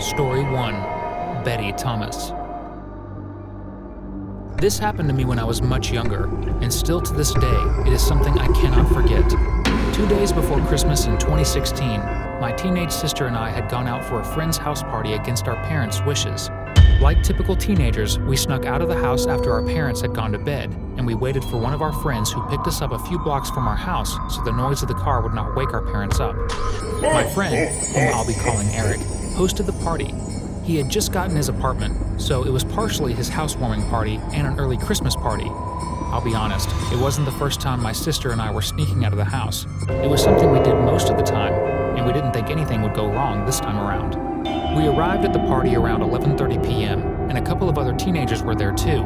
Story 1. Betty Thomas. This happened to me when I was much younger, and still to this day, it is something I cannot forget. 2 days before Christmas in 2016, my teenage sister and I had gone out for a friend's house party against our parents' wishes. Like typical teenagers, we snuck out of the house after our parents had gone to bed, and we waited for one of our friends who picked us up a few blocks from our house so the noise of the car would not wake our parents up. My friend, whom I'll be calling Eric, hosted the party. He had just gotten his apartment, so it was partially his housewarming party and an early Christmas party. I'll be honest, it wasn't the first time my sister and I were sneaking out of the house. It was something we did most of the time, and we didn't think anything would go wrong this time around. We arrived at the party around 11:30 p.m., and a couple of other teenagers were there too.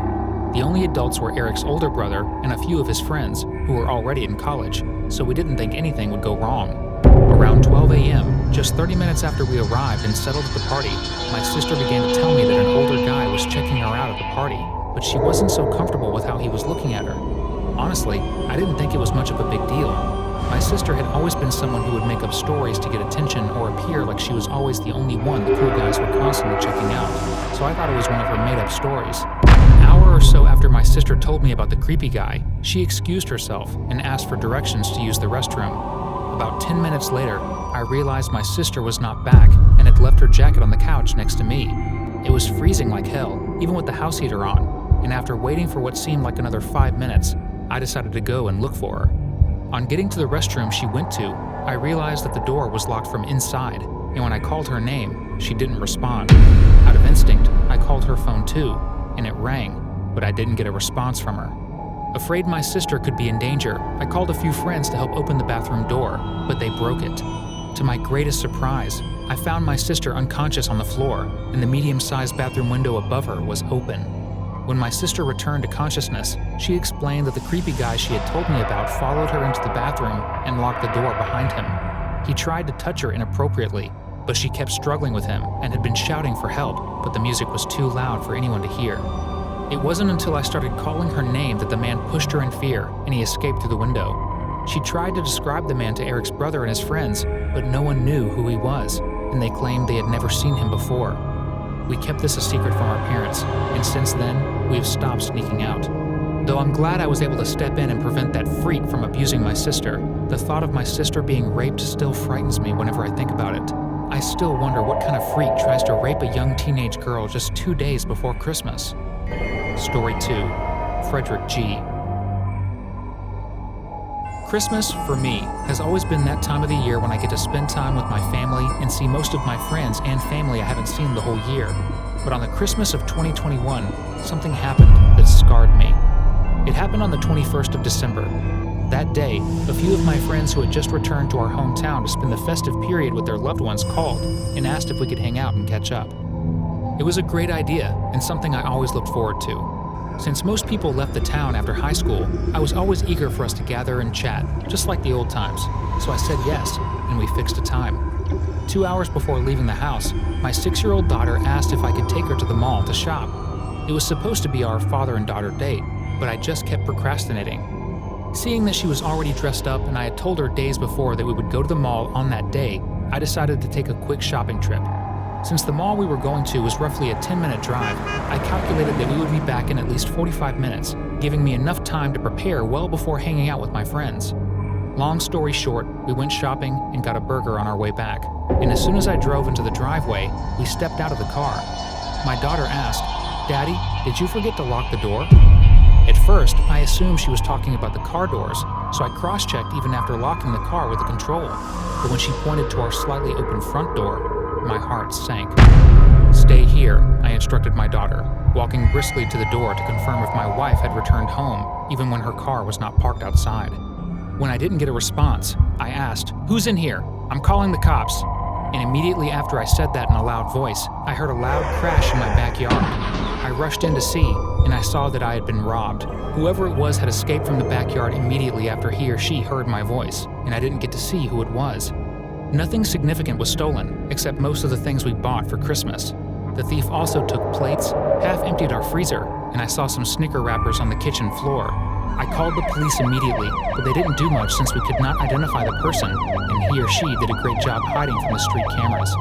The only adults were Eric's older brother and a few of his friends, who were already in college, so we didn't think anything would go wrong. Around 12 a.m., just 30 minutes after we arrived and settled at the party, my sister began to tell me that an older guy was checking her out at the party, but she wasn't so comfortable with how he was looking at her. Honestly, I didn't think it was much of a big deal. My sister had always been someone who would make up stories to get attention or appear like she was always the only one the cool guys were constantly checking out, so I thought it was one of her made-up stories. An hour or so after my sister told me about the creepy guy, she excused herself and asked for directions to use the restroom. About 10 minutes later, I realized my sister was not back and had left her jacket on the couch next to me. It was freezing like hell, even with the house heater on, and after waiting for what seemed like another 5 minutes, I decided to go and look for her. On getting to the restroom she went to, I realized that the door was locked from inside, and when I called her name, she didn't respond. Out of instinct, I called her phone too, and it rang, but I didn't get a response from her. Afraid my sister could be in danger, I called a few friends to help open the bathroom door, but they broke it. To my greatest surprise, I found my sister unconscious on the floor, and the medium-sized bathroom window above her was open. When my sister returned to consciousness, she explained that the creepy guy she had told me about followed her into the bathroom and locked the door behind him. He tried to touch her inappropriately, but she kept struggling with him and had been shouting for help, but the music was too loud for anyone to hear. It wasn't until I started calling her name that the man pushed her in fear and he escaped through the window. She tried to describe the man to Eric's brother and his friends, but no one knew who he was, and they claimed they had never seen him before. We kept this a secret from our parents, and since then, we've stopped sneaking out. Though I'm glad I was able to step in and prevent that freak from abusing my sister, the thought of my sister being raped still frightens me whenever I think about it. I still wonder what kind of freak tries to rape a young teenage girl just 2 days before Christmas. Story 2. Frederick G. Christmas, for me, has always been that time of the year when I get to spend time with my family and see most of my friends and family I haven't seen the whole year. But on the Christmas of 2021, something happened that scarred me. It happened on the 21st of December. That day, a few of my friends who had just returned to our hometown to spend the festive period with their loved ones called and asked if we could hang out and catch up. It was a great idea and something I always looked forward to. Since most people left the town after high school, I was always eager for us to gather and chat, just like the old times. So I said yes, and we fixed a time. 2 hours before leaving the house, my 6-year-old daughter asked if I could take her to the mall to shop. It was supposed to be our father and daughter date, but I just kept procrastinating. Seeing that she was already dressed up and I had told her days before that we would go to the mall on that day, I decided to take a quick shopping trip. Since the mall we were going to was roughly a 10-minute drive, I calculated that we would be back in at least 45 minutes, giving me enough time to prepare well before hanging out with my friends. Long story short, we went shopping and got a burger on our way back, and as soon as I drove into the driveway, we stepped out of the car. My daughter asked, "Daddy, did you forget to lock the door?" At first, I assumed she was talking about the car doors, so I cross-checked even after locking the car with the control. But when she pointed to our slightly open front door, my heart sank. "Stay here," I instructed my daughter, walking briskly to the door to confirm if my wife had returned home, even when her car was not parked outside. When I didn't get a response, I asked, "Who's in here? I'm calling the cops." And immediately after I said that in a loud voice, I heard a loud crash in my backyard. I rushed in to see, and I saw that I had been robbed. Whoever it was had escaped from the backyard immediately after he or she heard my voice, and I didn't get to see who it was. Nothing significant was stolen, except most of the things we bought for Christmas. The thief also took plates, half-emptied our freezer, and I saw some Snicker wrappers on the kitchen floor. I called the police immediately, but they didn't do much since we could not identify the person, and he or she did a great job hiding from the street cameras.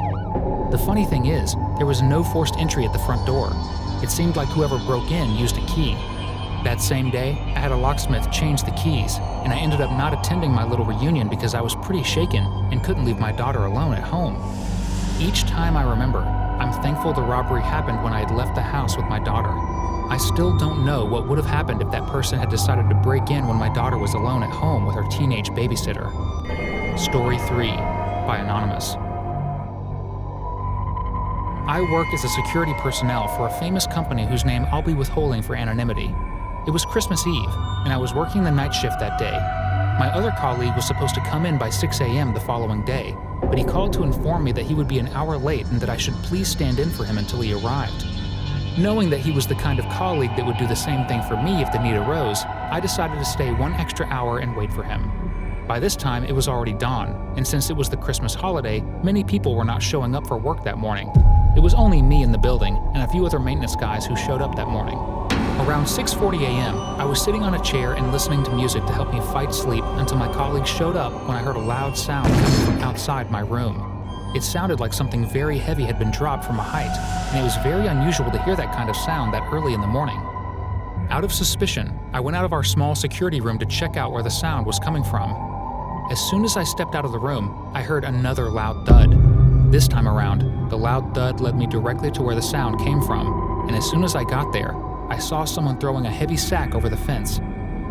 The The funny thing is, there was no forced entry at the front door. It seemed like whoever broke in used a key. That same day, I had a locksmith change the keys, and I ended up not attending my little reunion because I was pretty shaken and couldn't leave my daughter alone at home. Each time I remember, I'm thankful the robbery happened when I had left the house with my daughter. I still don't know what would have happened if that person had decided to break in when my daughter was alone at home with her teenage babysitter. Story 3 by Anonymous. I work as a security personnel for a famous company whose name I'll be withholding for anonymity. It was Christmas Eve, and I was working the night shift that day. My other colleague was supposed to come in by 6 a.m. the following day, but he called to inform me that he would be an hour late and that I should please stand in for him until he arrived. Knowing that he was the kind of colleague that would do the same thing for me if the need arose, I decided to stay 1 extra hour and wait for him. By this time, it was already dawn, and since it was the Christmas holiday, many people were not showing up for work that morning. It was only me in the building and a few other maintenance guys who showed up that morning. Around 6:40 a.m., I was sitting on a chair and listening to music to help me fight sleep until my colleague showed up when I heard a loud sound coming from outside my room. It sounded like something very heavy had been dropped from a height, and it was very unusual to hear that kind of sound that early in the morning. Out of suspicion, I went out of our small security room to check out where the sound was coming from. As soon as I stepped out of the room, I heard another loud thud. This time around, the loud thud led me directly to where the sound came from, and as soon as I got there, I saw someone throwing a heavy sack over the fence.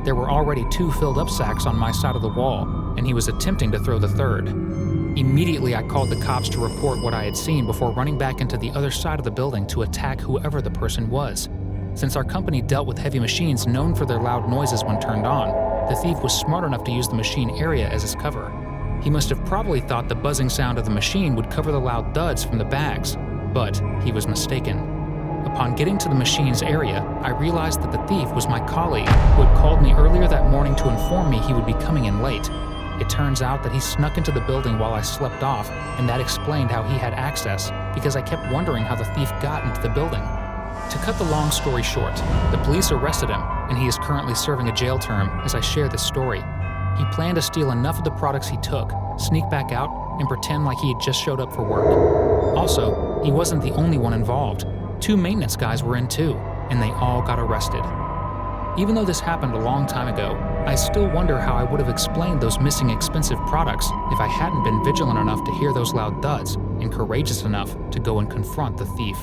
There were already 2 filled-up sacks on my side of the wall, and he was attempting to throw the third. Immediately, I called the cops to report what I had seen before running back into the other side of the building to attack whoever the person was. Since our company dealt with heavy machines known for their loud noises when turned on, the thief was smart enough to use the machine area as his cover. He must have probably thought the buzzing sound of the machine would cover the loud thuds from the bags, but he was mistaken. Upon getting to the machine's area, I realized that the thief was my colleague who had called me earlier that morning to inform me he would be coming in late. It turns out that he snuck into the building while I slept off, and that explained how he had access, because I kept wondering how the thief got into the building. To cut the long story short, the police arrested him, and he is currently serving a jail term as I share this story. He planned to steal enough of the products he took, sneak back out, and pretend like he had just showed up for work. Also, he wasn't the only one involved. 2 maintenance guys were in too, and they all got arrested. Even though this happened a long time ago, I still wonder how I would have explained those missing expensive products if I hadn't been vigilant enough to hear those loud thuds and courageous enough to go and confront the thief.